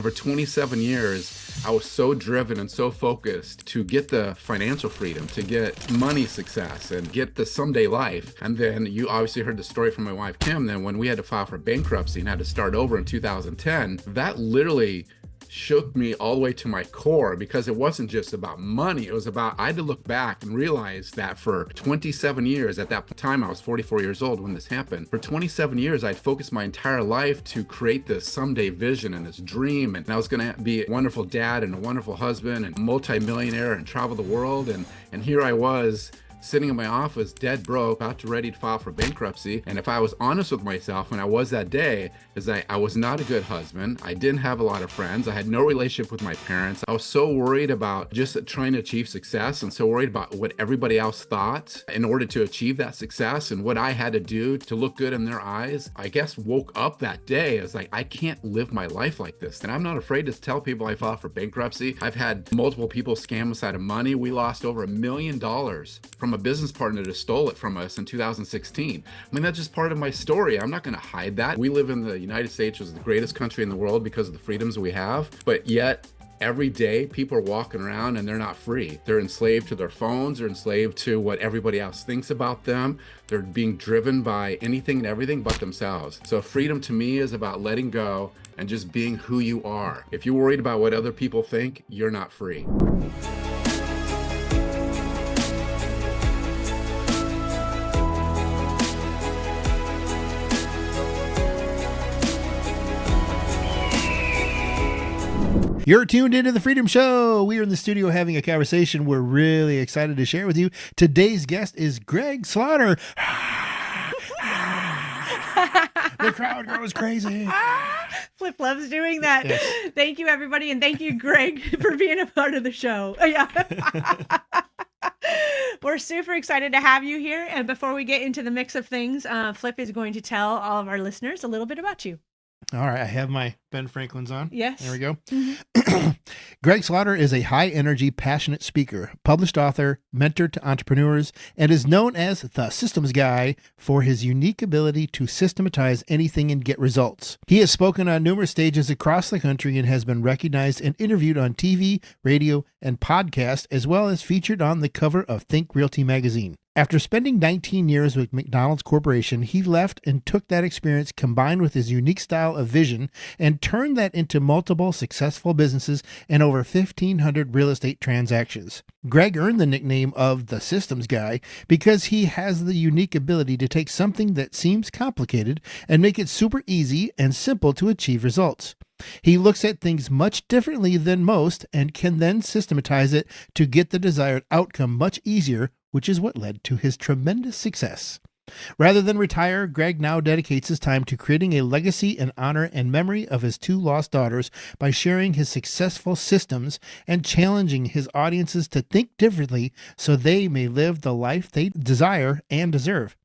For 27 years, I was so driven and so focused to get the financial freedom, to get money success, and get the someday life. And then you obviously heard the story from my wife, Kim, then when we had to file for bankruptcy and had to start over in 2010, that literally shook me all the way to my core, because it wasn't just about money. It was about, I had to look back and realize that for 27 years, at that time I was 44 years old when this happened. For 27 years, I'd focused my entire life to create this someday vision and this dream. And I was going to be a wonderful dad and a wonderful husband and multi-millionaire and travel the world. And here I was, sitting in my office, dead broke, about to ready to file for bankruptcy. And if I was honest with myself, when I was that day, is I was not a good husband. I didn't have a lot of friends. I had no relationship with my parents. I was so worried about just trying to achieve success, and so worried about what everybody else thought in order to achieve that success and what I had to do to look good in their eyes. I guess woke up that day as like, I can't live my life like this. And I'm not afraid to tell people I filed for bankruptcy. I've had multiple people scam us out of money. We lost over $1 million from a business partner that stole it from us in 2016. I mean, that's just part of my story. I'm not going to hide that. We live in the United States, which is the greatest country in the world because of the freedoms we have, but yet every day people are walking around and they're not free. They're enslaved to their phones. They're enslaved to what everybody else thinks about them. They're being driven by anything and everything but themselves. So freedom to me is about letting go and just being who you are. If you're worried about what other people think, you're not free. You're tuned into The Freedom Show. We are in the studio having a conversation we're really excited to share with you. Today's guest is Greg Slaughter. The crowd goes crazy. Flip loves doing that. Yes. Thank you, everybody, and thank you, Greg, for being a part of the show. Yeah. We're super excited to have you here. And before we get into the mix of things, Flip is going to tell all of our listeners a little bit about you. All right, I have my Ben Franklin's on. Yes. There we go. Mm-hmm. Greg Slaughter is a high-energy, passionate speaker, published author, mentor to entrepreneurs, and is known as the systems guy for his unique ability to systematize anything and get results. He has spoken on numerous stages across the country and has been recognized and interviewed on TV, radio, and podcast, as well as featured on the cover of Think Realty magazine. After spending 19 years with McDonald's Corporation, he left and took that experience combined with his unique style of vision and turned that into multiple successful businesses and over 1,500 real estate transactions. Greg earned the nickname of the Systems Guy because he has the unique ability to take something that seems complicated and make it super easy and simple to achieve results. He looks at things much differently than most and can then systematize it to get the desired outcome much easier, which is what led to his tremendous success. Rather than retire, Greg now dedicates his time to creating a legacy in honor and memory of his two lost daughters by sharing his successful systems and challenging his audiences to think differently so they may live the life they desire and deserve.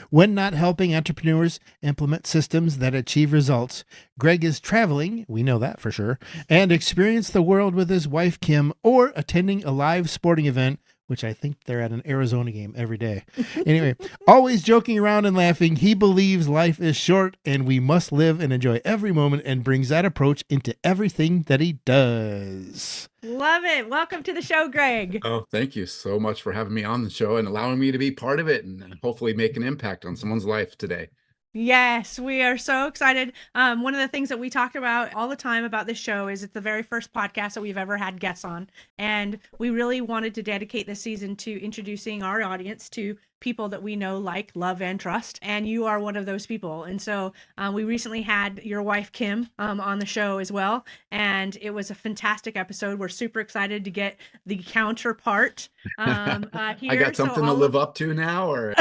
When not helping entrepreneurs implement systems that achieve results, Greg is traveling, we know that for sure, and experience the world with his wife Kim, or attending a live sporting event, which I think they're at an Arizona game every day. Anyway, always joking around and laughing, he believes life is short and we must live and enjoy every moment, and brings that approach into everything that he does. Love it. Welcome to the show, Greg. Oh, thank you so much for having me on the show and allowing me to be part of it and hopefully make an impact on someone's life today. Yes, we are so excited. One of the things that we talk about all the time about this show is it's the very first podcast that we've ever had guests on. And we really wanted to dedicate this season to introducing our audience to people that we know, like, love, and trust. And you are one of those people. And so we recently had your wife, Kim, on the show as well. And it was a fantastic episode. We're super excited to get the counterpart here. I got something to live up to now, or?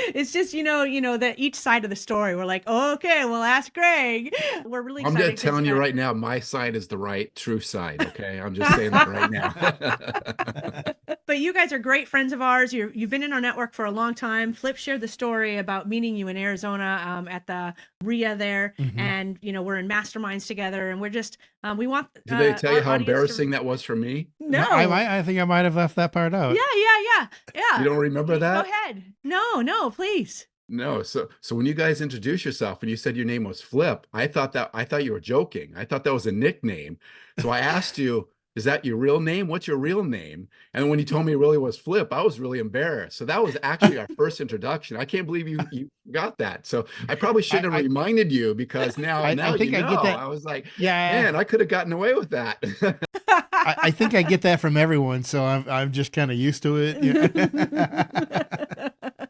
It's just, you know, that each side of the story, we're like, oh, okay, we'll ask Greg. We're really excited. I'm just telling you right now, my side is the right, true side. Okay. I'm just saying that right now. But you guys are great friends of ours. You've been in our network for a long time. Flip shared the story about meeting you in Arizona at the RIA there. Mm-hmm. And, you know, we're in masterminds together, and we're just, we want. Did they tell you how embarrassing that was for me? No. I think I might have left that part out. Yeah. You don't remember that? Go ahead. No, please. No, so when you guys introduced yourself and you said your name was Flip, I thought you were joking. I thought that was a nickname. So I asked you, is that your real name? What's your real name? And when you told me it really was Flip, I was really embarrassed. So that was actually our first introduction. I can't believe you got that. So I probably I, shouldn't have I, reminded you because I now think you I know. get that. I was like, Yeah. man, I could have gotten away with that. I think I get that from everyone, so I'm just kind of used to it. Yeah.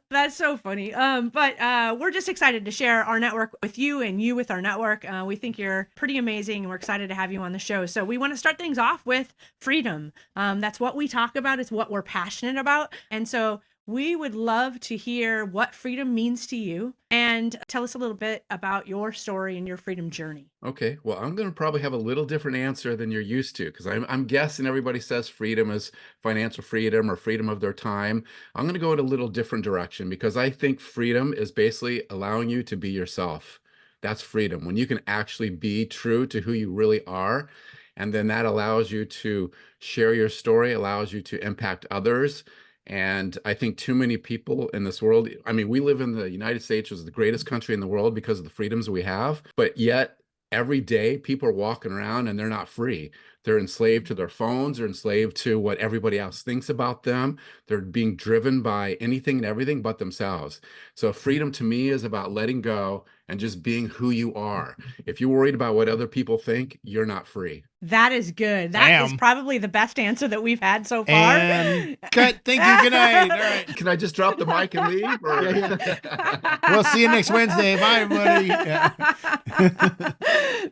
That's so funny. But we're just excited to share our network with you and you with our network. We think you're pretty amazing and we're excited to have you on the show. So we want to start things off with freedom. That's what we talk about. It's what we're passionate about. And so we would love to hear what freedom means to you and tell us a little bit about your story and your freedom journey. Okay, well, I'm going to probably have a little different answer than you're used to because I'm guessing everybody says freedom is financial freedom or freedom of their time. I'm going to go in a little different direction because I think freedom is basically allowing you to be yourself. That's freedom. When you can actually be true to who you really are, and then that allows you to share your story, allows you to impact others. And I think too many people in this world, I mean, we live in the United States, which is the greatest country in the world because of the freedoms we have, but yet every day people are walking around and they're not free. They're enslaved to their phones, they're enslaved to what everybody else thinks about them. They're being driven by anything and everything but themselves. So freedom to me is about letting go and just being who you are. If you're worried about what other people think, you're not free. That is good. That is Bam. probably the best answer that we've had so far. And cut. Thank you. Good night. All right. Can I just drop the mic and leave? Or... We'll see you next Wednesday. Bye, everybody. Yeah.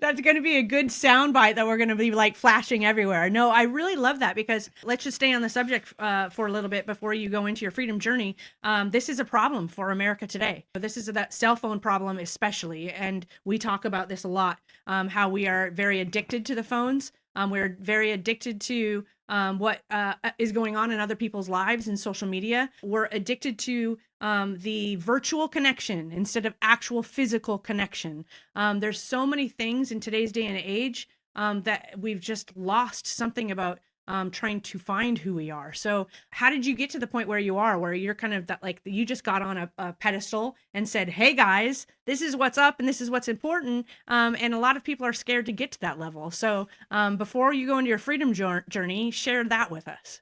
That's going to be a good soundbite that we're going to be like flashing everywhere. No, I really love that because let's just stay on the subject for a little bit before you go into your freedom journey. This is a problem for America today. This is that cell phone problem, especially. And we talk about this a lot, how we are very addicted to the phones. We're very addicted to what is going on in other people's lives in social media. We're addicted to the virtual connection instead of actual physical connection. There's so many things in today's day and age that we've just lost something about trying to find who we are. So how did you get to the point where you are, where you're kind of that, like you just got on a pedestal and said, hey guys, this is what's up and this is what's important. And a lot of people are scared to get to that level. So before you go into your freedom journey, share that with us.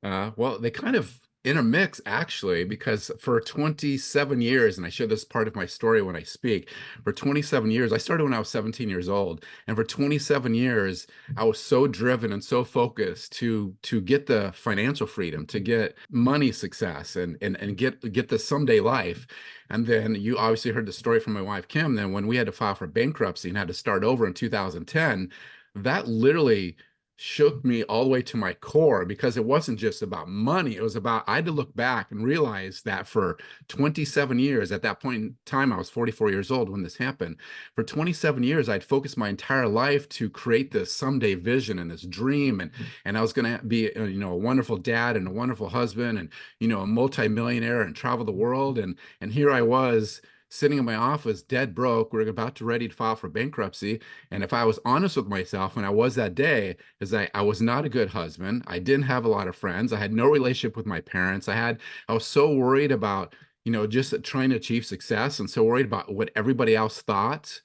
Well, they kind of intermix actually, because for 27 years, and I share this part of my story when I speak, for 27 years, I started when I was 17 years old. And for 27 years, I was so driven and so focused to get the financial freedom, to get money success and get the someday life. And then you obviously heard the story from my wife, Kim. Then when we had to file for bankruptcy and had to start over in 2010, that literally shook me all the way to my core because it wasn't just about money. It was about, I had to look back and realize that for 27 years, at that point in time, I was 44 years old when this happened. For 27 years, I'd focused my entire life to create this someday vision and this dream. And I was going to be, a wonderful dad and a wonderful husband and, a multimillionaire and travel the world. And here I was sitting in my office, dead broke. We are about to ready to file for bankruptcy. And if I was honest with myself, and I was that day, is that I was not a good husband. I didn't have a lot of friends. I had no relationship with my parents. I was so worried about, just trying to achieve success and so worried about what everybody else thought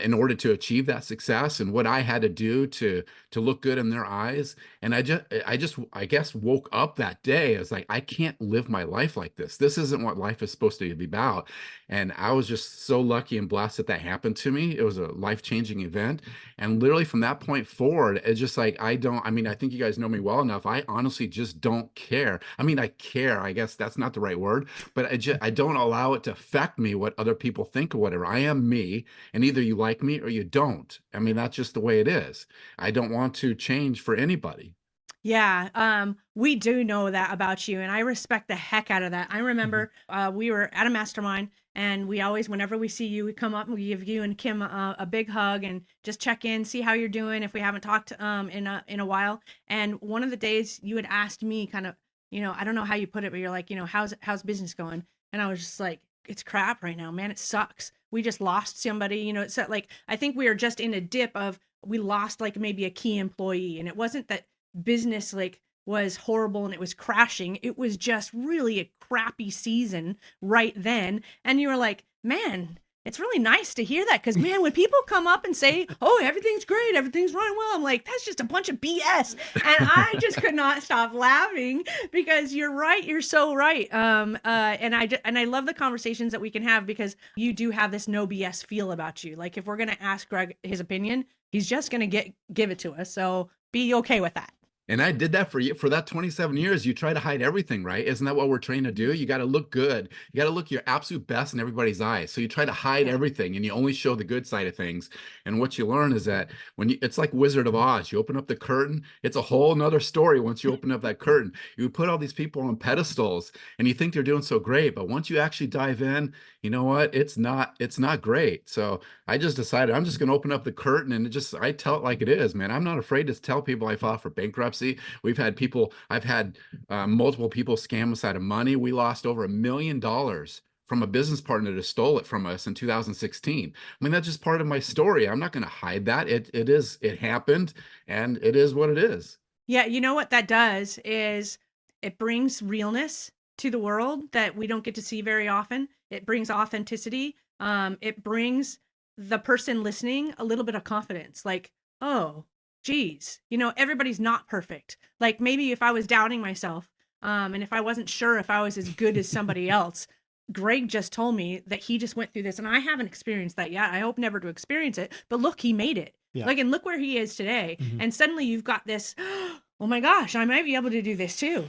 in order to achieve that success and what I had to do to look good in their eyes. And I guess woke up that day as like, I can't live my life like this. This isn't what life is supposed to be about. And I was just so lucky and blessed that happened to me. It was a life-changing event. And literally from that point forward, it's just like, I think you guys know me well enough. I honestly just don't care. I mean, I care, I guess that's not the right word, but I don't allow it to affect me, what other people think or whatever. I am me, and either you like me or you don't. I mean, that's just the way it is. I don't want to change for anybody. Yeah, we do know that about you, and I respect the heck out of that. I remember we were at a mastermind, and we always, whenever we see you, we come up and we give you and Kim a big hug and just check in, see how you're doing if we haven't talked in a while. And one of the days you had asked me kind of, I don't know how you put it, but you're like, how's business going? And I was just like, it's crap right now, man. It sucks. We just lost somebody, it's like, I think we are just in a dip of, we lost like maybe a key employee, and it wasn't that business like was horrible and it was crashing. It was just really a crappy season right then. And you were like, man, it's really nice to hear that, because man, when people come up and say, oh, everything's great, everything's running well, I'm like, that's just a bunch of BS. And I just could not stop laughing, because you're right, you're so right. And I love the conversations that we can have, because you do have this no BS feel about you. Like, if we're gonna ask Greg his opinion, he's just gonna give it to us, so be okay with that. And I did that for you for that 27 years. You try to hide everything, right? Isn't that what we're trained to do? You got to look good. You got to look your absolute best in everybody's eyes. So you try to hide everything, and you only show the good side of things. And what you learn is that it's like Wizard of Oz. You open up the curtain, it's a whole nother story. Once you open up that curtain, you put all these people on pedestals and you think they're doing so great. But once you actually dive in, you know what? It's not great. So I just decided I'm just going to open up the curtain, and I tell it like it is, man. I'm not afraid to tell people I filed for bankruptcy. I've had multiple people scam us out of money. We lost over $1 million from a business partner that stole it from us in 2016. I mean, that's just part of my story. I'm not going to hide that. It happened, and it is what it is. Yeah, you know what that does is it brings realness to the world that we don't get to see very often. It brings authenticity. It brings the person listening a little bit of confidence. Like, oh, geez, everybody's not perfect. Like, maybe if I was doubting myself, and if I wasn't sure if I was as good as somebody else, Greg just told me that he just went through this, and I haven't experienced that yet. I hope never to experience it, but look, he made it. Yeah. Like, and look where he is today. And suddenly you've got this, oh my gosh, I might be able to do this too.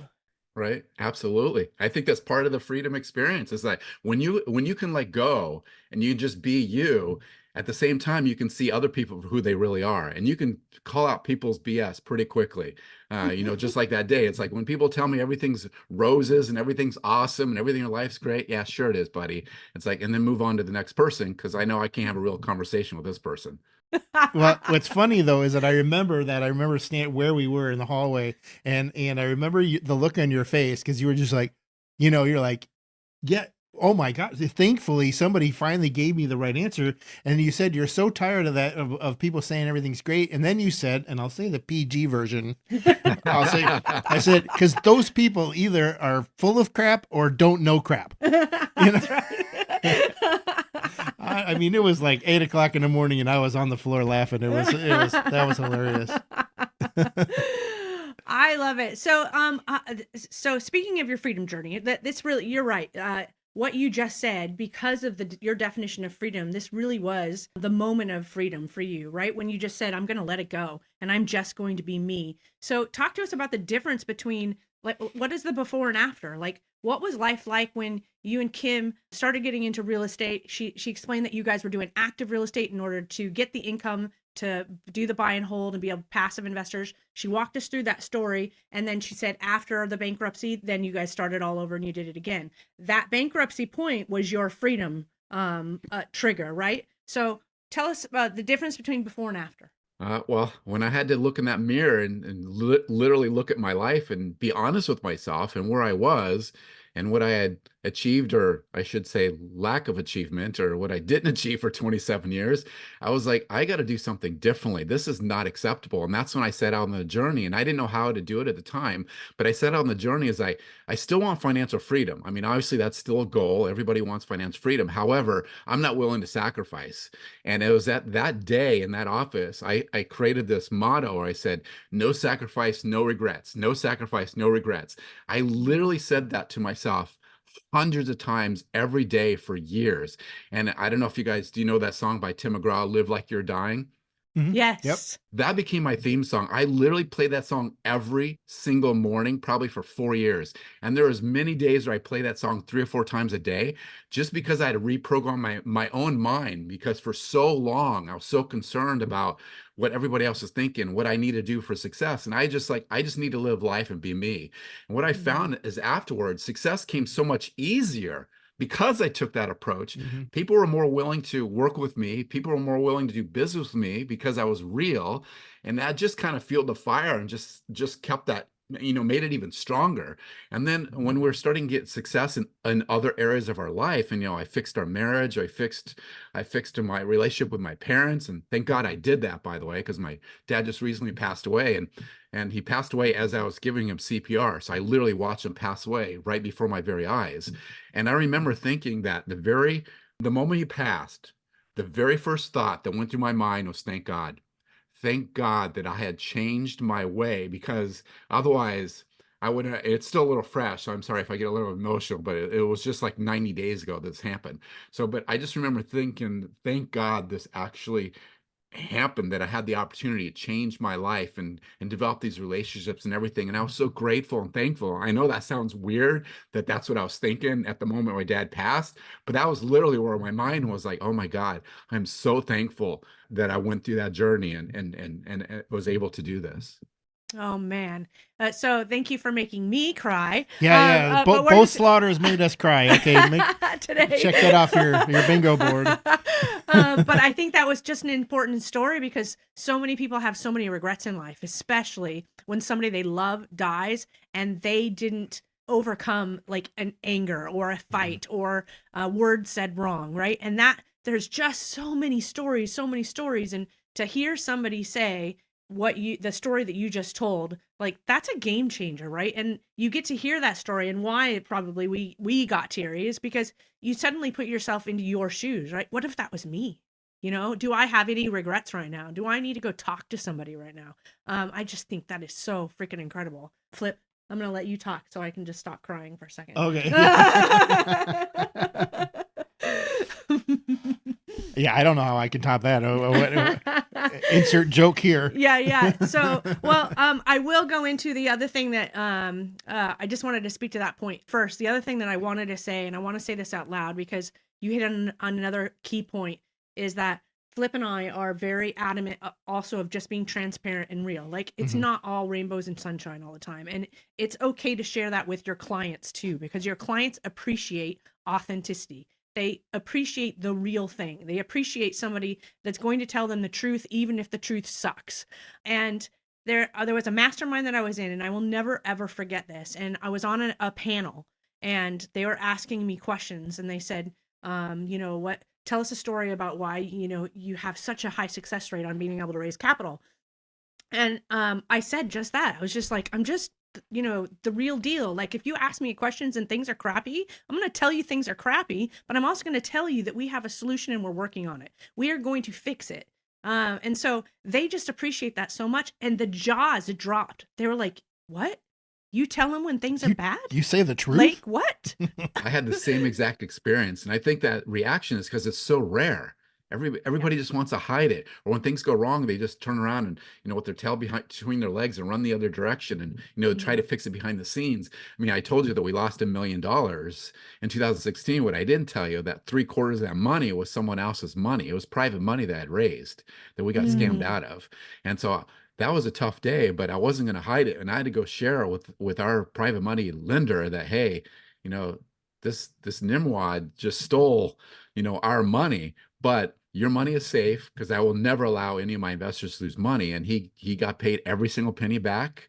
Right. Absolutely. I think that's part of the freedom experience, is that when you can let go and you just be you, at the same time, you can see other people for who they really are, and you can call out people's BS pretty quickly. Just like that day, it's like when people tell me everything's roses and everything's awesome and everything in life's great. Yeah, sure it is, buddy. It's like, and then move on to the next person, because I know I can't have a real conversation with this person. Well, what's funny though is that I remember standing where we were in the hallway, and I remember the look on your face, because you were just like, you're like, yeah, oh my God. Thankfully, somebody finally gave me the right answer, and you said you're so tired of that of people saying everything's great, and then you said, and I'll say the PG version, I said, because those people either are full of crap or don't know crap. That's right. I mean, it was like 8 o'clock in the morning, and I was on the floor laughing. That was hilarious. I love it. So speaking of your freedom journey, this really, you're right. What you just said, because of your definition of freedom, this really was the moment of freedom for you, right? When you just said, I'm going to let it go, and I'm just going to be me. So talk to us about the difference between, like, what is the before and after? Like, what was life like when you and Kim started getting into real estate? She explained that you guys were doing active real estate in order to get the income to do the buy and hold and be a passive investors. She walked us through that story. And then she said, after the bankruptcy, then you guys started all over and you did it again. That bankruptcy point was your freedom trigger, right? So tell us about the difference between before and after. Well, when I had to look in that mirror and literally look at my life and be honest with myself and where I was and what I had achieved, or I should say lack of achievement, or what I didn't achieve for 27 years, I was like, I got to do something differently. This is not acceptable. And that's when I set out on the journey, and I didn't know how to do it at the time, but I set out on the journey as I still want financial freedom. I mean, obviously that's still a goal. Everybody wants financial freedom. However, I'm not willing to sacrifice. And it was at that day in that office, I created this motto where I said, no sacrifice, no regrets. No sacrifice, no regrets. I literally said that to myself hundreds of times every day for years. And I don't know if you guys, do you know that song by Tim McGraw, Live Like You're Dying? Mm-hmm. Yes. Yep. That became my theme song. I literally played that song every single morning, probably for 4 years. And there was many days where I played that song 3 or 4 times a day, just because I had to reprogram my own mind, because for so long I was so concerned about what everybody else is thinking, what I need to do for success. And I just need to live life and be me. And what I found is afterwards, success came so much easier because I took that approach. People were more willing to work with me. People were more willing to do business with me because I was real. And that just kind of fueled the fire and just kept that made it even stronger. And then when we're starting to get success in other areas of our life, and I fixed our marriage, I fixed my relationship with my parents, and thank God I did that, by the way, because my dad just recently passed away, and he passed away as I was giving him CPR. So I literally watched him pass away right before my very eyes. And I remember thinking that the moment he passed, the very first thought that went through my mind was, thank God. Thank God that I had changed my way, because otherwise I would have, it's still a little fresh. So I'm sorry if I get a little emotional, but it was just like 90 days ago this happened. So, but I just remember thinking, thank God this actually happened, that I had the opportunity to change my life and develop these relationships and everything. And I was so grateful and thankful. I know that sounds weird, that that's what I was thinking at the moment my dad passed, but that was literally where my mind was like, oh my God, I'm so thankful that I went through that journey and was able to do this. Oh man. So thank you for making me cry. Yeah. But Both slaughters made us cry. Okay. today. Check that off your bingo board. But I think that was just an important story, because so many people have so many regrets in life, especially when somebody they love dies and they didn't overcome like an anger or a fight or a word said wrong, right? And that there's just so many stories. And to hear somebody say the story that you just told, like that's a game changer, right? And you get to hear that story, and why probably we got teary is because you suddenly put yourself into your shoes, right? What if that was me? Do I have any regrets right now? Do I need to go talk to somebody right now? I just think that is so freaking incredible. Flip, I'm gonna let you talk so I can just stop crying for a second. Okay. Yeah, I don't know how I can top that. Insert joke here. Yeah. So, well, I will go into the other thing that I just wanted to speak to that point first. The other thing that I wanted to say, and I want to say this out loud because you hit on another key point, is that Flip and I are very adamant also of just being transparent and real. Like it's not all rainbows and sunshine all the time. And it's okay to share that with your clients too, because your clients appreciate authenticity. They appreciate the real thing. They appreciate somebody that's going to tell them the truth, even if the truth sucks. And there was a mastermind that I was in, and I will never, ever forget this. And I was on a panel, and they were asking me questions, and they said, tell us a story about why, you have such a high success rate on being able to raise capital. And I said just that. I was just like, I'm just the real deal. Like if you ask me questions and things are crappy, I'm going to tell you things are crappy, but I'm also going to tell you that we have a solution and we're working on it. We are going to fix it. And so they just appreciate that so much. And the jaws dropped. They were like, what? You tell them when things are bad? You say the truth? Like what? I had the same exact experience. And I think that reaction is because it's so rare. Everybody just wants to hide it. Or when things go wrong, they just turn around and, with their tail between their legs and run the other direction and, try to fix it behind the scenes. I mean, I told you that we lost $1 million in 2016. What I didn't tell you, that 3/4 of that money was someone else's money. It was private money that I had raised that we got scammed out of. And so that was a tough day, but I wasn't going to hide it. And I had to go share with our private money lender that, hey, this Nimrod just stole, our money, but your money is safe because I will never allow any of my investors to lose money. And he got paid every single penny back.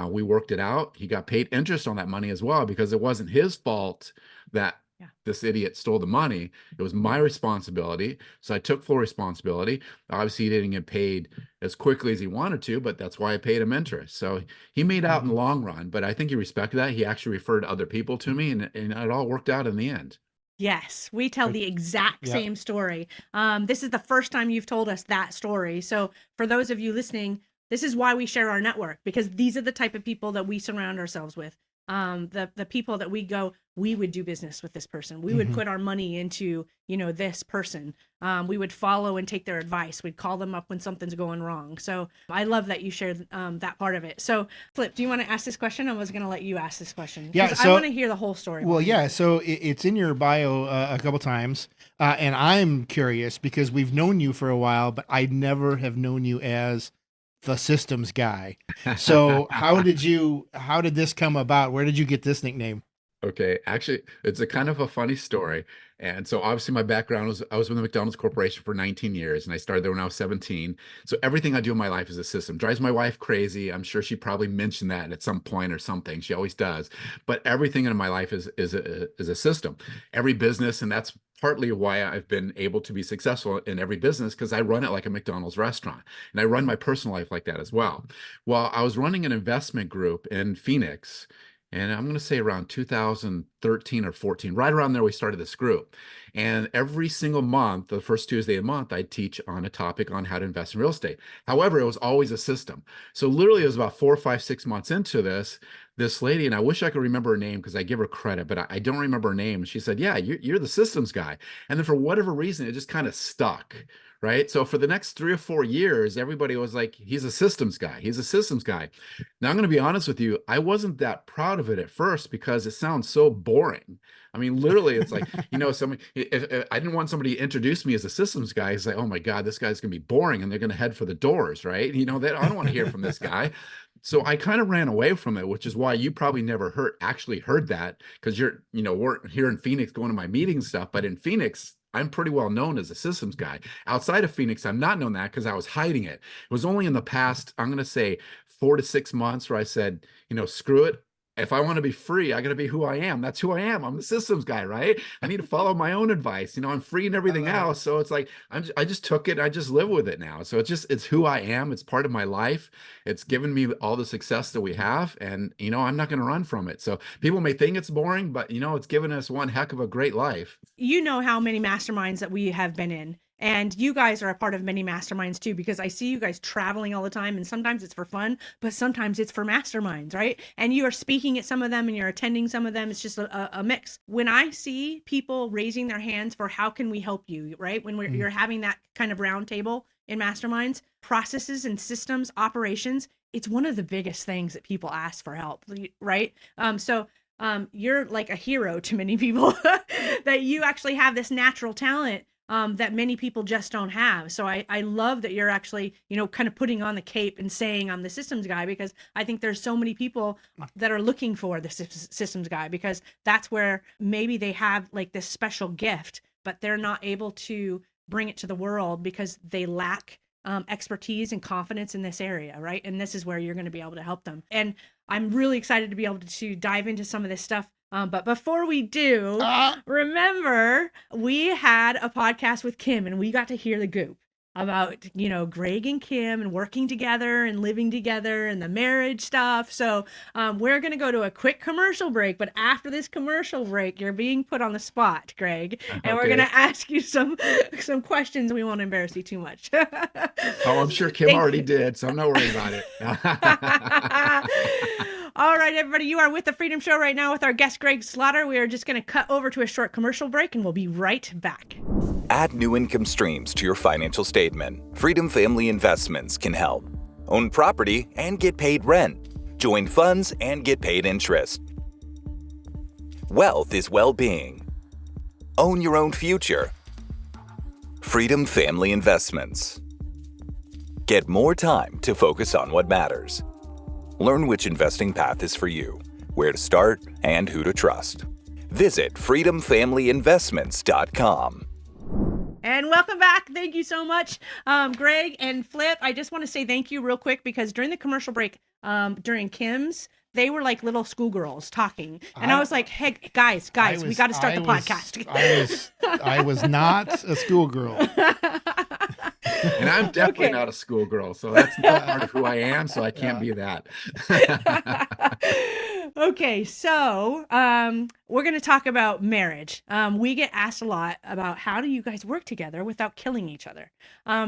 We worked it out. He got paid interest on that money as well, because it wasn't his fault that this idiot stole the money. It was my responsibility. So I took full responsibility. Obviously, he didn't get paid as quickly as he wanted to, but that's why I paid him interest. So he made out in the long run, but I think he respected that. He actually referred other people to me, and it all worked out in the end. Yes, we tell the exact same story. This is the first time you've told us that story. So for those of you listening, this is why we share our network, because these are the type of people that we surround ourselves with. The people that we would do business with this person. We would put our money into, this person. We would follow and take their advice. We'd call them up when something's going wrong. So I love that you shared that part of it. So Flip, do you want to ask this question? I was going to let you ask this question. Yeah, so I want to hear the whole story. Well, yeah. So it's in your bio a couple times. And I'm curious because we've known you for a while, but I never have known you as the systems guy. So how did this come about? Where did you get this nickname? Okay, actually, it's a kind of a funny story. And so obviously my background was I was with the McDonald's Corporation for 19 years and I started there when I was 17. So everything I do in my life is a system. Drives my wife crazy. I'm sure she probably mentioned that at some point or something. She always does. But everything in my life is a system. Every business, and that's partly why I've been able to be successful in every business because I run it like a McDonald's restaurant. And I run my personal life like that as well. Well, I was running an investment group in Phoenix and I'm going to say around 2013 or 14, right around there, we started this group. And every single month, the first Tuesday of the month, I teach on a topic on how to invest in real estate. However, it was always a system. So literally, it was about 4, 5, 6 months into this lady, and I wish I could remember her name because I give her credit, but I don't remember her name. And she said, "Yeah, you're the systems guy." And then for whatever reason, it just kind of stuck. Right. So for the next 3 or 4 years, everybody was like, he's a systems guy. He's a systems guy. Now, I'm going to be honest with you. I wasn't that proud of it at first because it sounds so boring. I mean, literally, it's like, somebody, if I didn't want somebody to introduce me as a systems guy. It's like, oh my God, this guy's going to be boring and they're going to head for the doors, right? I don't want to hear from this guy. So I kind of ran away from it, which is why you probably never actually heard that because we're here in Phoenix going to my meetings and stuff. But in Phoenix, I'm pretty well known as a systems guy. Outside of Phoenix, I'm not known that because I was hiding it. It was only in the past, I'm going to say 4 to 6 months where I said, screw it. If I want to be free, I got to be who I am. That's who I am. I'm the systems guy, right? I need to follow my own advice. I'm free and everything else. So it's like, I just took it. I just live with it now. So it's who I am. It's part of my life. It's given me all the success that we have. And, I'm not going to run from it. So people may think it's boring, but, it's given us one heck of a great life. You know how many masterminds that we have been in. And you guys are a part of many masterminds too, because I see you guys traveling all the time. And sometimes it's for fun, but sometimes it's for masterminds, right? And you are speaking at some of them and you're attending some of them. It's just a mix. When I see people raising their hands for how can we help you, right? When you're having that kind of round table in masterminds, processes and systems, operations, it's one of the biggest things that people ask for help, right? So you're like a hero to many people that you actually have this natural talent that many people just don't have. So I love that you're actually, kind of putting on the cape and saying I'm the systems guy, because I think there's so many people that are looking for the systems guy, because that's where maybe they have like this special gift, but they're not able to bring it to the world because they lack expertise and confidence in this area, right? And this is where you're going to be able to help them. And I'm really excited to be able to dive into some of this stuff. But before we do, remember, we had a podcast with Kim and we got to hear the goop about, Greg and Kim and working together and living together and the marriage stuff. So we're going to go to a quick commercial break. But after this commercial break, you're being put on the spot, Greg. And we're going to ask you some questions. We won't embarrass you too much. Oh, I'm sure Kim already did, so I'm not worried about it. All right, everybody, you are with the Freedom Show right now with our guest, Greg Slaughter. We are just going to cut over to a short commercial break and we'll be right back. Add new income streams to your financial statement. Freedom Family Investments can help. Own property and get paid rent. Join funds and get paid interest. Wealth is well-being. Own your own future. Freedom Family Investments. Get more time to focus on what matters. Learn which investing path is for you, where to start, and who to trust. Visit freedomfamilyinvestments.com. And welcome back. Thank you so much, Greg and Flip. I just want to say thank you real quick because during the commercial break, during Kim's, they were like little schoolgirls talking. And I was like, hey, guys, we got to start the podcast. I was not a schoolgirl. And I'm definitely not a schoolgirl, so that's not part of who I am, so I can't be that. Okay, so we're going to talk about marriage. We get asked a lot about how do you guys work together without killing each other.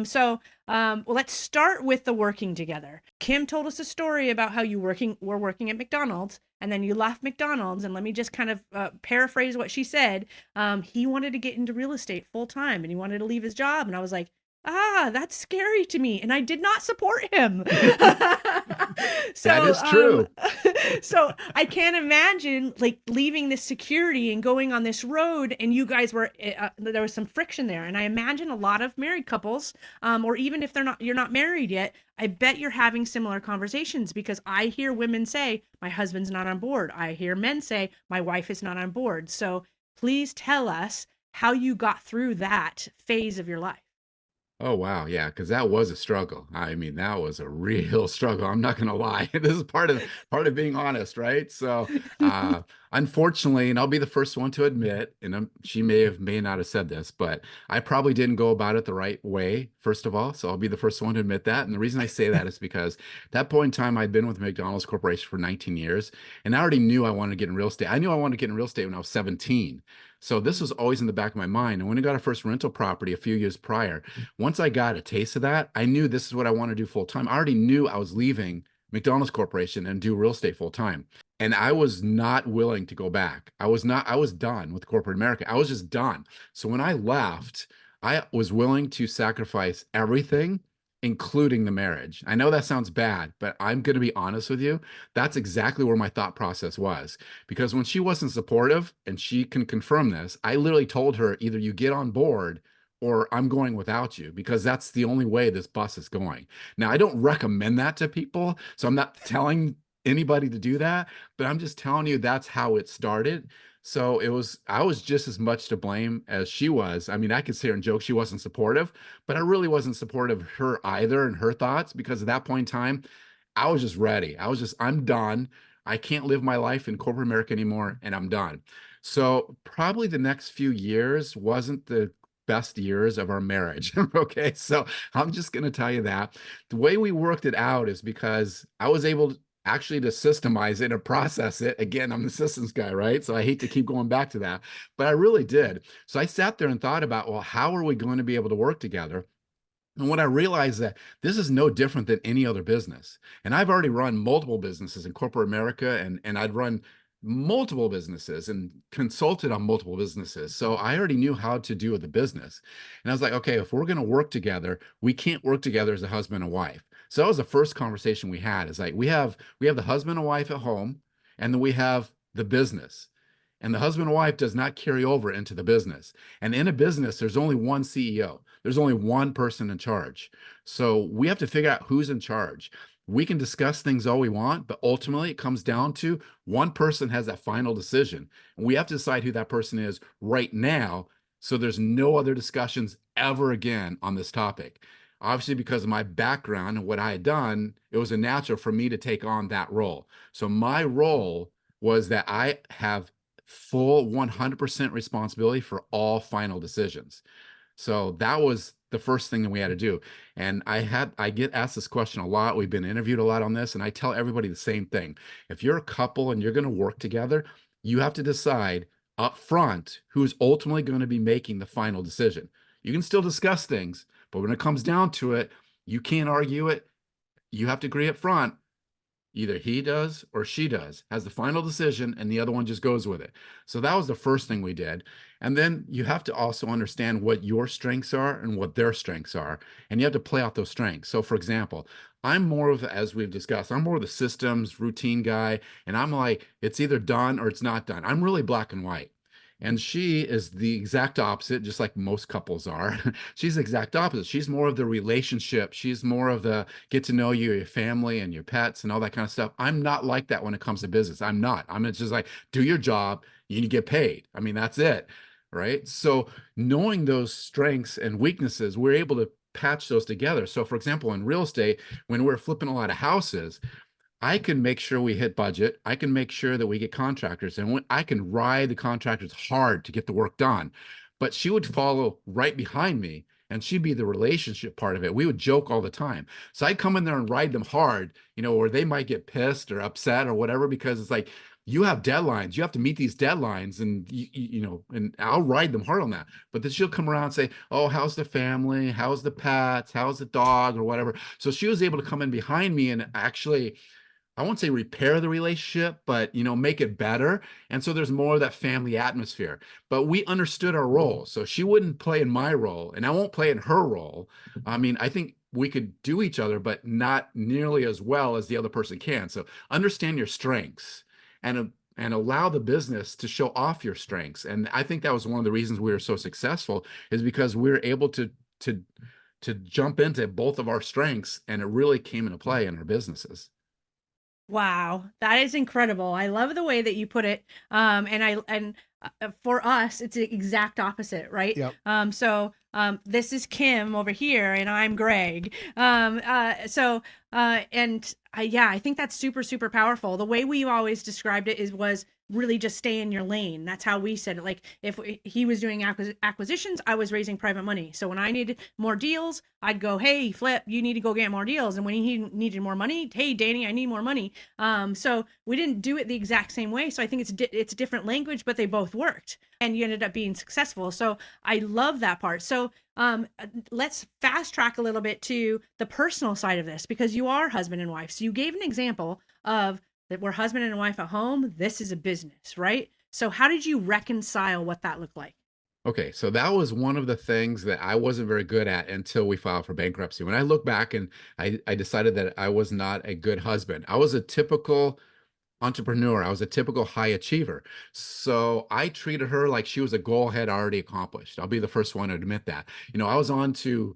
So let's start with the working together. Kim told us a story about how you were working at McDonald's, and then you left McDonald's. And let me just kind of paraphrase what she said. He wanted to get into real estate full time, and he wanted to leave his job. And I was like, That's scary to me, and I did not support him. That So, is true. so I can't imagine like leaving this security and going on this road, and you guys were there was some friction there, and I imagine a lot of married couples, or even if you're not married yet, I bet you're having similar conversations, because I hear women say, "My husband's not on board." I hear men say, "My wife is not on board." So please tell us how you got through that phase of your life. Oh wow, yeah, because that was a struggle. I mean, that was a real struggle. I'm not gonna lie. This is part of being honest, right? So, uh, unfortunately, and I'll be the first one to admit, and she may not have said this, but I probably didn't go about it the right way, first of all. So I'll be the first one to admit that. And the reason I say that is because at that point in time, I'd been with McDonald's Corporation for 19 years, and I already knew I wanted to get in real estate. I knew I wanted to get in real estate when I was 17. So this was always in the back of my mind. And when I got a first rental property a few years prior, once I got a taste of that, I knew this is what I want to do full time. I already knew I was leaving McDonald's Corporation and do real estate full time. And I was not willing to go back. I was done with corporate America. I was just done. So when I left, I was willing to sacrifice everything, including the marriage. I know that sounds bad, but I'm going to be honest with you. That's exactly where my thought process was. Because when she wasn't supportive, and she can confirm this, I literally told her, either you get on board or I'm going without you, because that's the only way this bus is going. Now, I don't recommend that to people, so I'm not telling anybody to do that, but I'm just telling you that's how it started. So I was just as much to blame as she was. I mean, I could sit here and joke she wasn't supportive, but I really wasn't supportive of her either and her thoughts, because at that point in time, I was just ready. I'm done. I can't live my life in corporate America anymore, and I'm done. So probably the next few years wasn't the best years of our marriage. Okay. So I'm just going to tell you that the way we worked it out is because I was able actually to systemize it and process it. Again, I'm the systems guy, right? So I hate to keep going back to that, but I really did. So I sat there and thought about, well, how are we going to be able to work together? And when I realized that this is no different than any other business, and I've already run multiple businesses in corporate America, and I'd run multiple businesses and consulted on multiple businesses. So I already knew how to do the business. And I was like, okay, if we're going to work together, we can't work together as a husband and wife. So that was the first conversation we had, is like, we have the husband and wife at home, and then we have the business. And the husband and wife does not carry over into the business. And in a business, there's only one CEO. There's only one person in charge. So we have to figure out who's in charge. We can discuss things all we want, but ultimately it comes down to one person has that final decision. And we have to decide who that person is right now. So there's no other discussions ever again on this topic. Obviously, because of my background and what I had done, it was a natural for me to take on that role. So my role was that I have full 100% responsibility for all final decisions. So that was the first thing that we had to do. And I get asked this question a lot. We've been interviewed a lot on this, and I tell everybody the same thing. If you're a couple and you're going to work together, you have to decide up front who's ultimately going to be making the final decision. You can still discuss things, but when it comes down to it, you can't argue it. You have to agree up front. Either he does or she does, has the final decision, and the other one just goes with it. So that was the first thing we did. And then you have to also understand what your strengths are and what their strengths are. And you have to play out those strengths. So, for example, I'm more of, as we've discussed, I'm more of the systems routine guy. And I'm like, it's either done or it's not done. I'm really black and white. And she is the exact opposite, just like most couples are. She's the exact opposite. She's more of the relationship. She's more of the get to know you, your family, and your pets, and all that kind of stuff. I'm not like that when it comes to business. I'm not. I'm just like, do your job, you get paid. I mean, that's it. Right. So knowing those strengths and weaknesses, we're able to patch those together. So, for example, in real estate, when we're flipping a lot of houses, I can make sure we hit budget. I can make sure that we get contractors, and I can ride the contractors hard to get the work done. But she would follow right behind me, and she'd be the relationship part of it. We would joke all the time. So I'd come in there and ride them hard, or they might get pissed or upset or whatever, because it's like, you have deadlines. You have to meet these deadlines, and and I'll ride them hard on that. But then she'll come around and say, "Oh, how's the family? How's the pets? How's the dog?" or whatever. So she was able to come in behind me and actually I won't say repair the relationship, but make it better. And so there's more of that family atmosphere. But we understood our roles. So she wouldn't play in my role, and I won't play in her role. I mean, I think we could do each other, but not nearly as well as the other person can. So understand your strengths and allow the business to show off your strengths. And I think that was one of the reasons we were so successful, is because we were able to jump into both of our strengths, and it really came into play in our businesses. Wow, that is incredible. I love the way that you put it. And for us, it's the exact opposite, right? Yep. This is Kim over here, and I'm Greg. Yeah, I think that's super, super powerful. The way we always described it was really just stay in your lane. That's how we said it. Like if he was doing acquisitions, I was raising private money. So when I needed more deals, I'd go, hey, Flip, you need to go get more deals. And when he needed more money, hey, Dani, I need more money. So we didn't do it the exact same way. So I think it's a different language, but they both worked, and you ended up being successful. So I love that part. So let's fast track a little bit to the personal side of this, because you are husband and wife. So you gave an example of that we're husband and wife at home. This is a business, right? So how did you reconcile what that looked like? Okay, so that was one of the things that I wasn't very good at until we filed for bankruptcy. When I look back, and I decided that I was not a good husband. I was a typical entrepreneur. I was a typical high achiever. So I treated her like she was a goal I had already accomplished. I'll be the first one to admit that. I was on to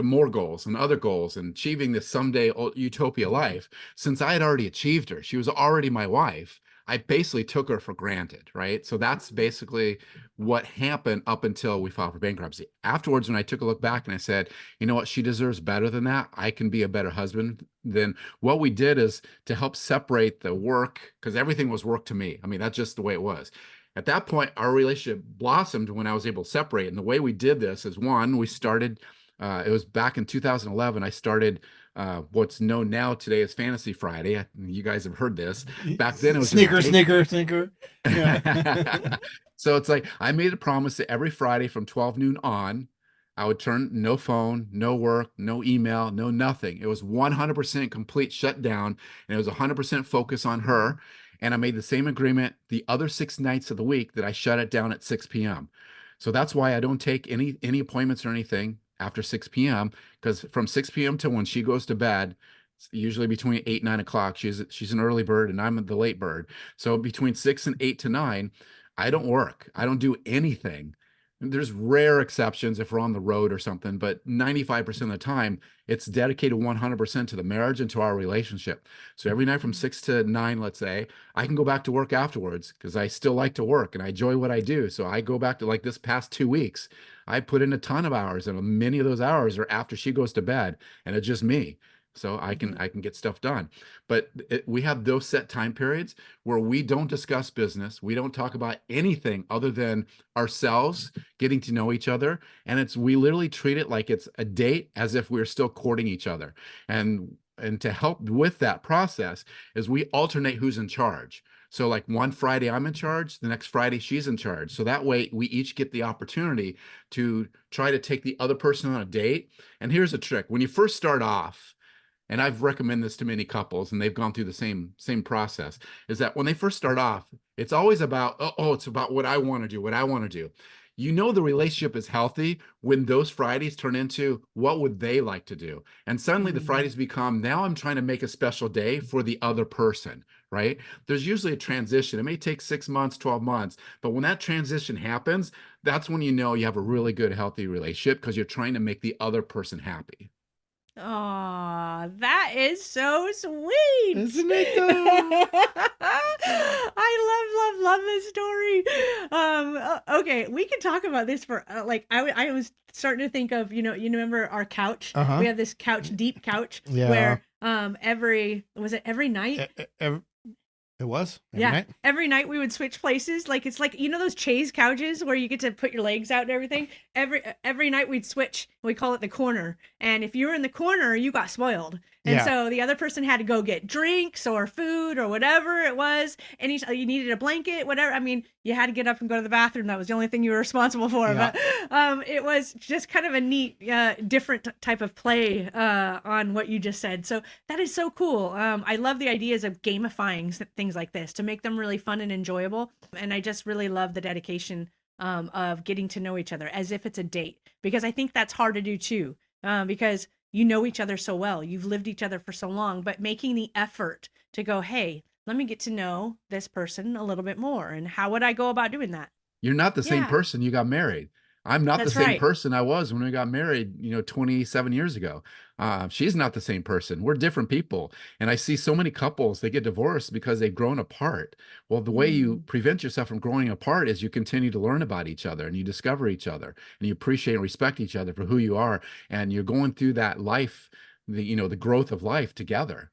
more goals and other goals and achieving this someday utopia life. Since I had already achieved her, she was already my wife. I basically took her for granted, right? So that's basically what happened up until we filed for bankruptcy. Afterwards, when I took a look back and I said, you know what, she deserves better than that. I can be a better husband. Then what we did is to help separate the work, because everything was work to me. I mean, that's just the way it was. At that point, our relationship blossomed when I was able to separate. And the way we did this is, one, we started, it was back in 2011, I started what's known now today as Fantasy Friday. You guys have heard this. Back then it was sneaker. Yeah. So it's like I made a promise that every Friday from 12 noon on, I would turn no phone, no work, no email, no nothing. It was 100% complete shutdown, and it was 100% focus on her. And I made the same agreement the other 6 nights of the week that I shut it down at 6 p.m. So that's why I don't take any appointments or anything after 6 p.m. because from 6 p.m. to when she goes to bed, it's usually between 8 and 9 o'clock. She's an early bird and I'm the late bird. So between 6 and 8 to 9, I don't work. I don't do anything. There's rare exceptions if we're on the road or something, but 95% of the time, it's dedicated 100% to the marriage and to our relationship. So every night from 6 to 9, let's say, I can go back to work afterwards because I still like to work and I enjoy what I do. So I go back to, like, this past 2 weeks, I put in a ton of hours, and many of those hours are after she goes to bed, and it's just me. So I can get stuff done. But we have those set time periods where we don't discuss business. We don't talk about anything other than ourselves, getting to know each other. And we literally treat it like it's a date, as if we're still courting each other. And to help with that process is we alternate who's in charge. So like one Friday I'm in charge, the next Friday she's in charge. So that way we each get the opportunity to try to take the other person on a date. And here's a trick. When you first start off, and I've recommended this to many couples, and they've gone through the same process, is that when they first start off, it's always about, it's about what I want to do, what I want to do. The relationship is healthy when those Fridays turn into what would they like to do. And suddenly the Fridays become, now I'm trying to make a special day for the other person, right? There's usually a transition. It may take 6 months, 12 months, but when that transition happens, that's when you have a really good, healthy relationship, because you're trying to make the other person happy. Oh, that is so sweet. Isn't it though? I love this story. Okay, we can talk about this for I was starting to think of, you remember our couch? Uh-huh. We have this couch, deep couch, Yeah. where every night? It was every Yeah, night? every night we would switch places. Like, it's like, those chaise couches where you get to put your legs out and everything. Every night we'd switch. We call it the corner. And if you were in the corner, you got spoiled. And Yeah. so the other person had to go get drinks or food or whatever it was. And you needed a blanket, whatever. I mean, you had to get up and go to the bathroom. That was the only thing you were responsible for. Yeah. But it was just kind of a neat, different type of play on what you just said. So that is so cool. I love the ideas of gamifying things like this to make them really fun and enjoyable. And I just really love the dedication of getting to know each other as if it's a date, because I think that's hard to do too, because you know each other so well, you've lived each other for so long, but making the effort to go, hey, let me get to know this person a little bit more. And how would I go about doing that? You're not the same Yeah, person you got married. I'm not the that's same right. person I was when we got married, 27 years ago. She's not the same person. We're different people. And I see so many couples, they get divorced because they've grown apart. Well, the way you prevent yourself from growing apart is you continue to learn about each other and you discover each other and you appreciate and respect each other for who you are. And you're going through that life, the growth of life together.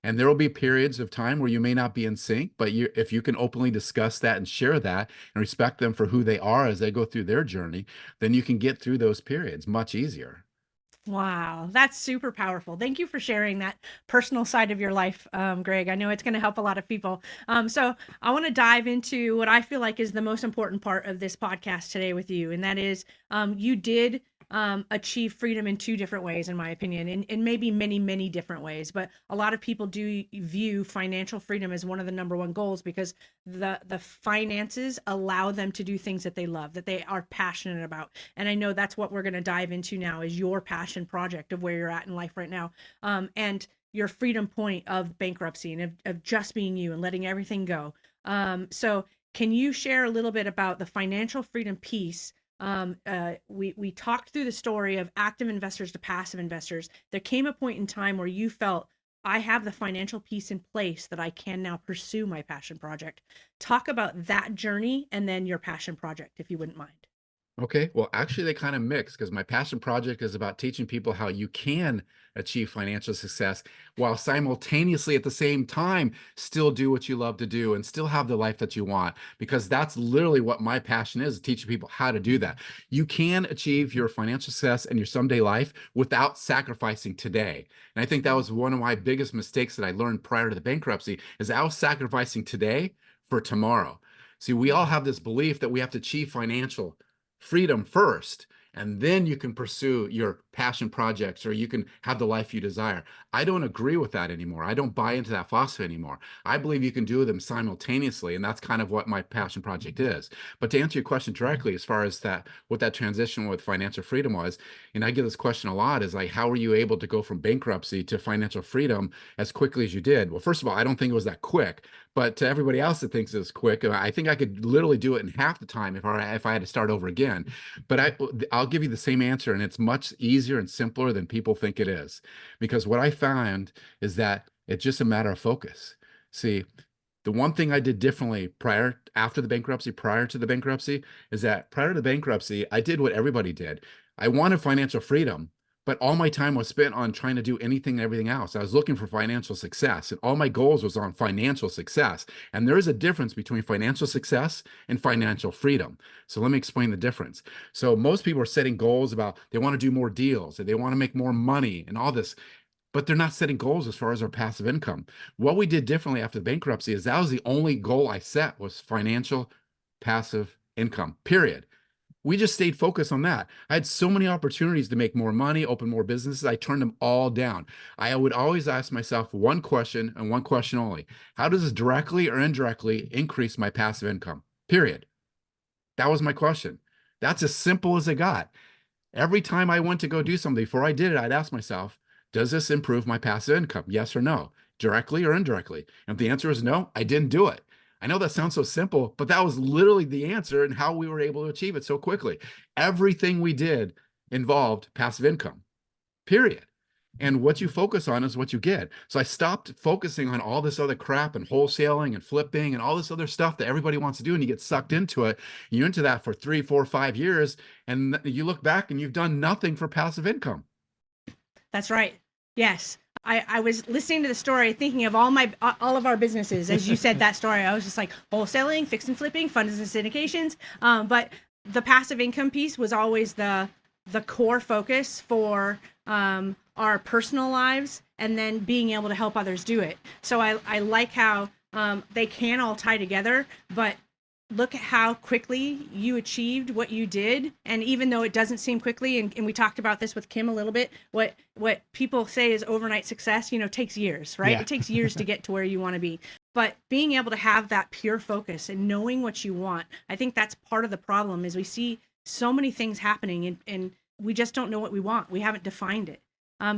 And there will be periods of time where you may not be in sync, but if you can openly discuss that and share that and respect them for who they are as they go through their journey, then you can get through those periods much easier. Wow, that's super powerful. Thank you for sharing that personal side of your life, Greg. I know it's going to help a lot of people. So I want to dive into what I feel like is the most important part of this podcast today with you, and that is you did achieve freedom in two different ways, in my opinion, in maybe many, many different ways. But a lot of people do view financial freedom as one of the number one goals because the finances allow them to do things that they love, that they are passionate about. And I know that's what we're going to dive into now is your passion project of where you're at in life right now. And your freedom point of bankruptcy and of just being you and letting everything go. So can you share a little bit about the financial freedom piece? We talked through the story of active investors to passive investors. There came a point in time where you felt, I have the financial piece in place that I can now pursue my passion project. Talk about that journey and then your passion project, if you wouldn't mind. Okay, well, actually, they kind of mix because my passion project is about teaching people how you can achieve financial success while simultaneously at the same time still do what you love to do and still have the life that you want, because that's literally what my passion is, teaching people how to do that. You can achieve your financial success and your someday life without sacrificing today. And I think that was one of my biggest mistakes that I learned prior to the bankruptcy is I was sacrificing today for tomorrow. See, we all have this belief that we have to achieve financial freedom first, and then you can pursue your passion projects or you can have the life you desire. I don't agree with that anymore. I don't buy into that philosophy anymore. I believe you can do them simultaneously, and that's kind of what my passion project is. But to answer your question directly, as far as that, what that transition with financial freedom was, and I get this question a lot, is like, how were you able to go from bankruptcy to financial freedom as quickly as you did? Well, first of all, I don't think it was that quick. But to everybody else that thinks it's quick, I think I could literally do it in half the time if I had to start over again. But I'll give you the same answer, and it's much easier and simpler than people think it is. Because what I found is that it's just a matter of focus. See, the one thing I did differently after the bankruptcy, prior to the bankruptcy, is that prior to the bankruptcy, I did what everybody did. I wanted financial freedom, but all my time was spent on trying to do anything and everything else. I was looking for financial success, and all my goals was on financial success. And there is a difference between financial success and financial freedom. So let me explain the difference. So most people are setting goals about they want to do more deals, and they want to make more money and all this, but they're not setting goals as far as our passive income. What we did differently after the bankruptcy is that was the only goal I set was financial passive income, period. We just stayed focused on that. I had so many opportunities to make more money, open more businesses. I turned them all down. I would always ask myself one question and one question only. How does this directly or indirectly increase my passive income? Period. That was my question. That's as simple as it got. Every time I went to go do something, before I did it, I'd ask myself, does this improve my passive income? Yes or no, directly or indirectly? And if the answer is no, I didn't do it. I know that sounds so simple, but that was literally the answer and how we were able to achieve it so quickly. Everything we did involved passive income, period. And what you focus on is what you get. So I stopped focusing on all this other crap and wholesaling and flipping and all this other stuff that everybody wants to do. And you get sucked into it. You're into that for 3, 4, 5 years. And you look back and you've done nothing for passive income. That's right. Yes. I was listening to the story, thinking of all of our businesses. As you said that story, I was just like wholesaling, fix and flipping, funds and syndications. But the passive income piece was always the core focus for our personal lives and then being able to help others do it. So I like how they can all tie together, but look at how quickly you achieved what you did. And even though it doesn't seem quickly, and we talked about this with Kim a little bit, what people say is overnight success, takes years, right? Yeah. It takes years to get to where you want to be. But being able to have that pure focus and knowing what you want, I think that's part of the problem is we see so many things happening and we just don't know what we want. We haven't defined it.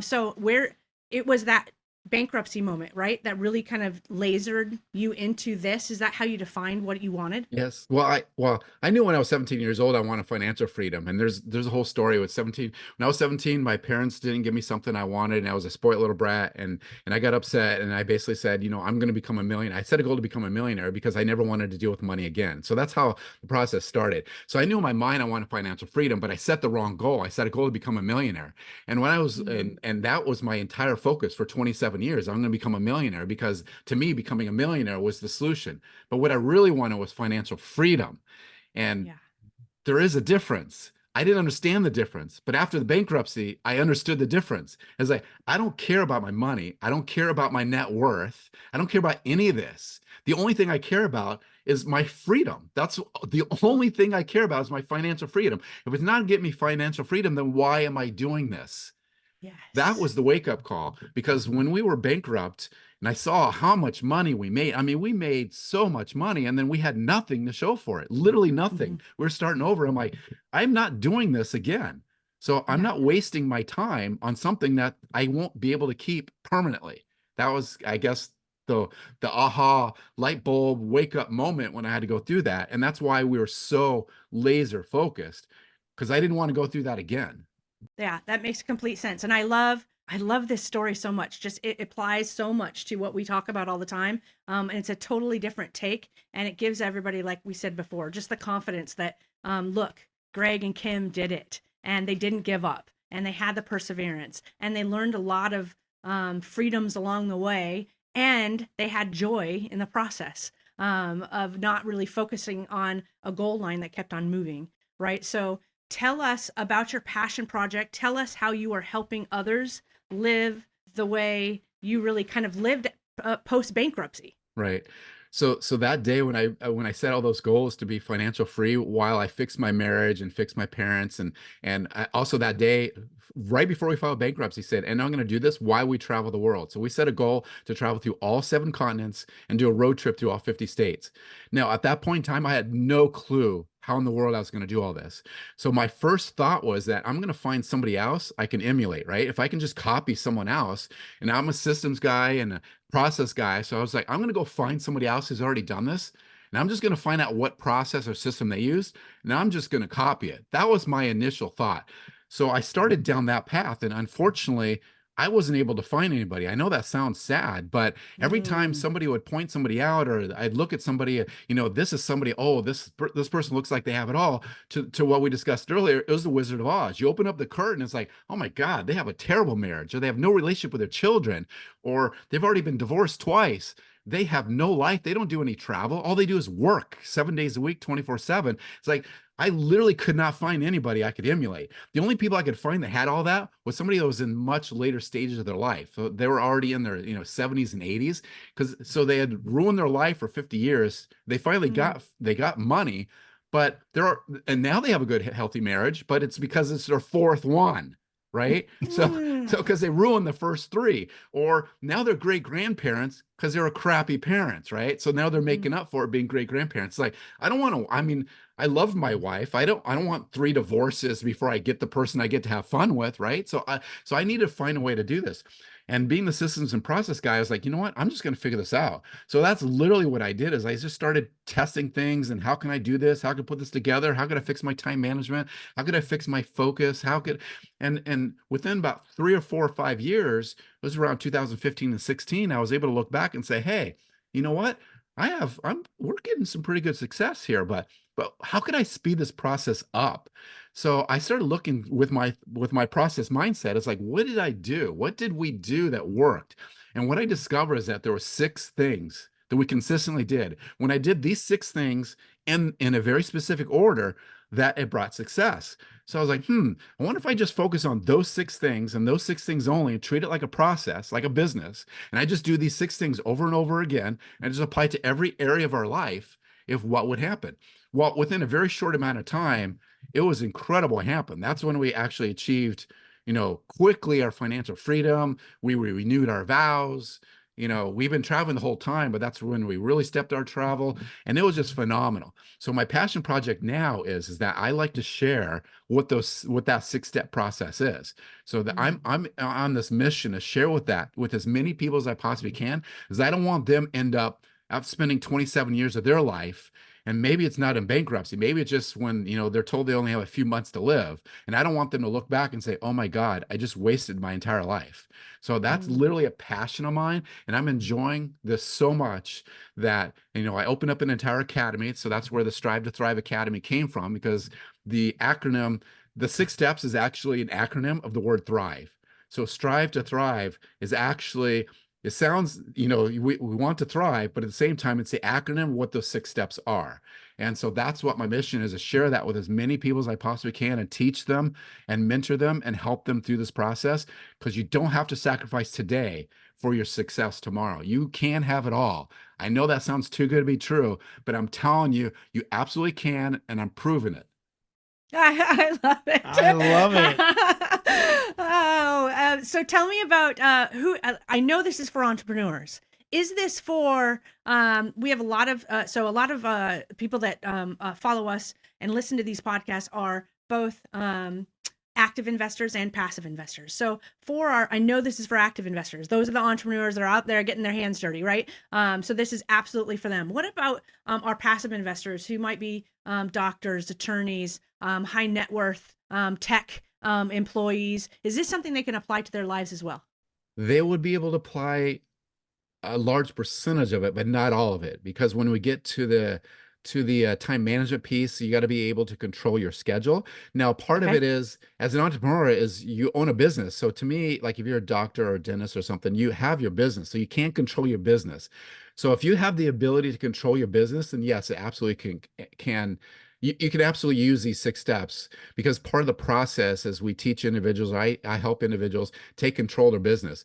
So where it was that bankruptcy moment, right? That really kind of lasered you into this. Is that how you defined what you wanted? Yes. Well, I knew when I was 17 years old I wanted financial freedom, and there's a whole story with 17. When I was 17, my parents didn't give me something I wanted, and I was a spoiled little brat, and I got upset, and I basically said, I'm going to become a millionaire. I set a goal to become a millionaire because I never wanted to deal with money again. So that's how the process started. So I knew in my mind I wanted financial freedom, but I set the wrong goal. I set a goal to become a millionaire, and when I was and that was my entire focus for 27 years. I'm going to become a millionaire because to me becoming a millionaire was the solution. But what I really wanted was financial freedom. And Yeah. there is a difference. I didn't understand the difference, but after the bankruptcy, I understood the difference. It's like, I don't care about my money. I don't care about my net worth. I don't care about any of this. The only thing I care about is my freedom. That's the only thing I care about is my financial freedom. If it's not getting me financial freedom, then why am I doing this? That Yes. was the wake-up call, because when we were bankrupt and I saw how much money we made, I mean, we made so much money and then we had nothing to show for it, literally nothing. We're starting over. I'm like, I'm not doing this again. So I'm Yeah. not wasting my time on something that I won't be able to keep permanently. That was, I guess, the aha light bulb wake up moment when I had to go through that. And that's why we were so laser focused, because I didn't want to go through that again. Yeah, that makes complete sense. And I love this story so much. Just it applies so much to what we talk about all the time. And it's a totally different take. And it gives everybody, like we said before, just the confidence that look, Greg and Kim did it and they didn't give up and they had the perseverance and they learned a lot of freedoms along the way and they had joy in the process of not really focusing on a goal line that kept on moving, right? So tell us about your passion project. Tell us how you are helping others live the way you really kind of lived post bankruptcy. Right. So that day when I set all those goals to be financial free while I fixed my marriage and fixed my parents, and also that day right before we filed bankruptcy said, and I'm going to do this while we travel the world. So we set a goal to travel through all 7 continents and do a road trip through all 50 states. Now, at that point in time, I had no clue how in the world I was going to do all this. So my first thought was that I'm going to find somebody else I can emulate, right? If I can just copy someone else, and I'm a systems guy and process guy. So I was like, I'm going to go find somebody else who's already done this. And I'm just going to find out what process or system they use. And I'm just going to copy it. That was my initial thought. So I started down that path. And unfortunately, I wasn't able to find anybody. I know that sounds sad, but every time somebody would point somebody out, or I'd look at somebody, this is somebody, oh, this person looks like they have it all, to what we discussed earlier, it was the Wizard of Oz. You open up the curtain, it's like, oh my God, they have a terrible marriage, or they have no relationship with their children, or they've already been divorced twice. They have no life. They don't do any travel. All they do is work 7 days a week, 24/7. It's like, I literally could not find anybody I could emulate. The only people I could find that had all that was somebody that was in much later stages of their life. So they were already in their 70s and 80s, so they had ruined their life for 50 years. They finally got money, but and now they have a good healthy marriage, but it's because it's their 4th one. Right. So because they ruined the first 3, or now they're great grandparents because they were crappy parents. Right. So now they're making up for it being great grandparents. Like, I don't want to, I mean, I love my wife. I don't want 3 divorces before I get the person I get to have fun with. Right. So I need to find a way to do this. And being the systems and process guy, I was like, you know what? I'm just going to figure this out. So that's literally what I did, is I just started testing things, and how can I do this? How can I put this together? How could I fix my time management? How could I fix my focus? And within about 3 or 4 or 5 years, it was around 2015 and 16, I was able to look back and say, hey, you know what? We're getting some pretty good success here, but how could I speed this process up? So I started looking with my process mindset. It's like, what did I do? What did we do that worked? And what I discovered is that there were 6 things that we consistently did. When I did these 6 things in a very specific order, that it brought success. So I was like, I wonder if I just focus on those 6 things and those 6 things only and treat it like a process, like a business. And I just do these 6 things over and over again and just apply to every area of our life, if what would happen. Well, within a very short amount of time, it was incredible what happened. That's when we actually achieved, quickly our financial freedom. We renewed our vows. We've been traveling the whole time, but that's when we really stepped our travel, and it was just phenomenal. So my passion project now is that I like to share what that 6-step process is. So that I'm on this mission to share with as many people as I possibly can, because I don't want them end up out spending 27 years of their life, and maybe it's not in bankruptcy, maybe it's just when they're told they only have a few months to live, and I don't want them to look back and say, oh my God, I just wasted my entire life. So that's literally a passion of mine, and I'm enjoying this so much that I opened up an entire academy. So that's where the Strive to Thrive Academy came from, because the acronym, the 6 steps, is actually an acronym of the word thrive. So Strive to Thrive is actually, it sounds, we want to thrive, but at the same time, it's the acronym of what those 6 steps are. And so that's what my mission is, to share that with as many people as I possibly can and teach them and mentor them and help them through this process, because you don't have to sacrifice today for your success tomorrow. You can have it all. I know that sounds too good to be true, but I'm telling you, you absolutely can, and I'm proving it. I love it. I love it. So tell me about who. I know this is for entrepreneurs. Is this for? We have a lot of people that follow us and listen to these podcasts are both active investors and passive investors. So I know this is for active investors. Those are the entrepreneurs that are out there getting their hands dirty, right? So this is absolutely for them. What about our passive investors who might be doctors, attorneys, high net worth, tech employees? Is this something they can apply to their lives as well? They would be able to apply a large percentage of it, but not all of it, because when we get to the time management piece, you got to be able to control your schedule. Now, part of Okay. it is, as an entrepreneur, is you own a business. So to me, like if you're a doctor or a dentist or something, you have your business, so you can't control your business. So if you have the ability to control your business, then yes, it absolutely can. You can absolutely use these 6 steps, because part of the process is we teach individuals, I help individuals take control of their business,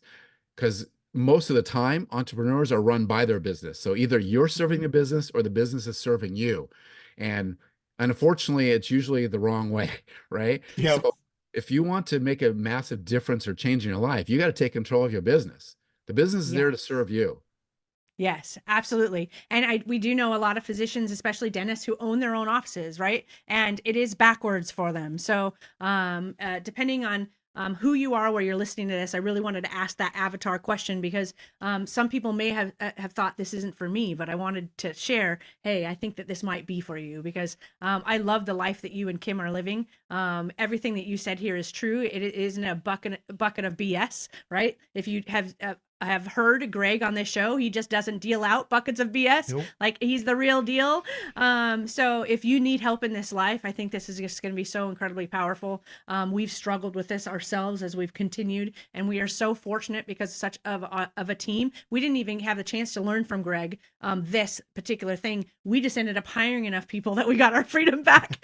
because most of the time entrepreneurs are run by their business. So either you're serving the business or the business is serving you. And unfortunately, it's usually the wrong way, right? Yep. So if you want to make a massive difference or change in your life, you got to take control of your business. The business is there to serve you. Yes, absolutely. And we do know a lot of physicians, especially dentists, who own their own offices, right? And it is backwards for them. So depending on who you are, where you're listening to this, I really wanted to ask that avatar question, because some people may have thought this isn't for me, but I wanted to share, hey, I think that this might be for you, because I love the life that you and Kim are living. Everything that you said here is true. It isn't a bucket of BS, right? If you have heard Greg on this show, he just doesn't deal out buckets of BS. Nope. Like, he's the real deal. So if you need help in this life, I think this is just going to be so incredibly powerful. We've struggled with this ourselves as we've continued, and we are so fortunate because such of a team. We didn't even have the chance to learn from Greg this particular thing. We just ended up hiring enough people that we got our freedom back.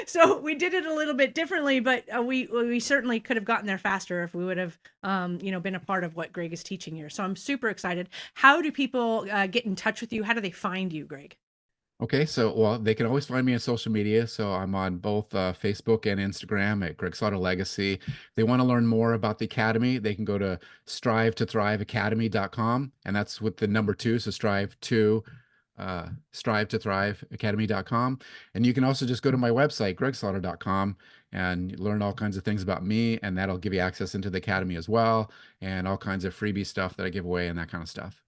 So we did it a little bit differently, but we certainly could have gotten there faster if we would have been a part of what Greg is teaching here. So I'm super excited. How do people get in touch with you? How do they find you, Greg? Okay, so well, they can always find me on social media. So I'm on both Facebook and Instagram at Greg Slaughter Legacy. If they want to learn more about the Academy, they can go to strive2thriveacademy.com, and that's with the number 2. So strive2thriveacademy.com. And you can also just go to my website, gregslaughter.com, and learn all kinds of things about me, and that'll give you access into the Academy as well, and all kinds of freebie stuff that I give away and that kind of stuff.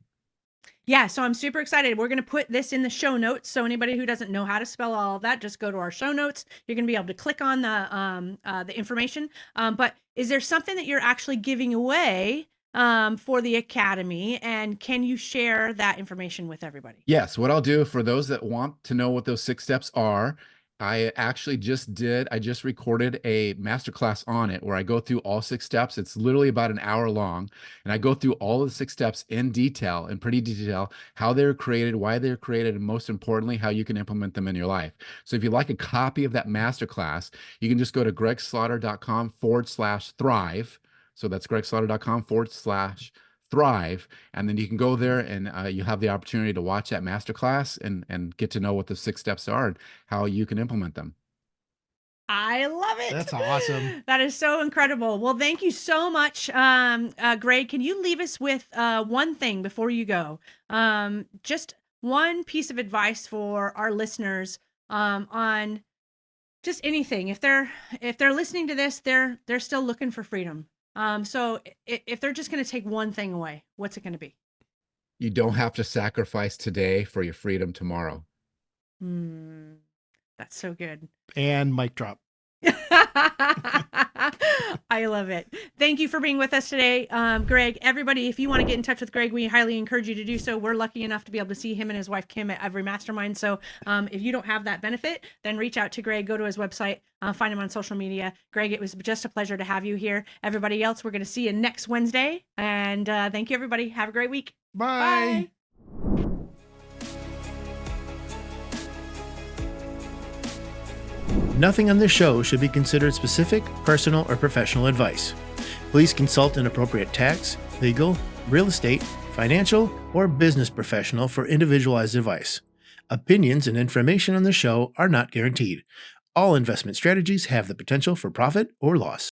Yeah, so I'm super excited. We're going to put this in the show notes. So anybody who doesn't know how to spell all of that, just go to our show notes. You're going to be able to click on the information. But is there something that you're actually giving away for the Academy? And can you share that information with everybody? Yes, what I'll do for those that want to know what those 6 steps are, I actually I just recorded a masterclass on it where I go through all 6 steps. It's literally about an hour long. And I go through all of the 6 steps in detail, in pretty detail, how they're created, why they're created, and most importantly, how you can implement them in your life. So if you'd like a copy of that masterclass, you can just go to gregslaughter.com/thrive. So that's gregslaughter.com/thrive. And then you can go there and you have the opportunity to watch that masterclass and get to know what the 6 steps are and how you can implement them. I love it. That's awesome. That is so incredible. Well, thank you so much. Greg, can you leave us with one thing before you go? Just one piece of advice for our listeners on just anything. If they're listening to this, they're still looking for freedom. So if they're just going to take one thing away, what's it going to be? You don't have to sacrifice today for your freedom tomorrow. That's so good. And mic drop. I love it. Thank you for being with us today, Greg. Everybody, if you want to get in touch with Greg, we highly encourage you to do so. We're lucky enough to be able to see him and his wife Kim at every mastermind. So if you don't have that benefit, then reach out to Greg. Go to his website, find him on social media. Greg, it was just a pleasure to have you here. Everybody else, we're going to see you next Wednesday. And thank you, everybody. Have a great week. Bye. Bye. Nothing on this show should be considered specific, personal, or professional advice. Please consult an appropriate tax, legal, real estate, financial, or business professional for individualized advice. Opinions and information on the show are not guaranteed. All investment strategies have the potential for profit or loss.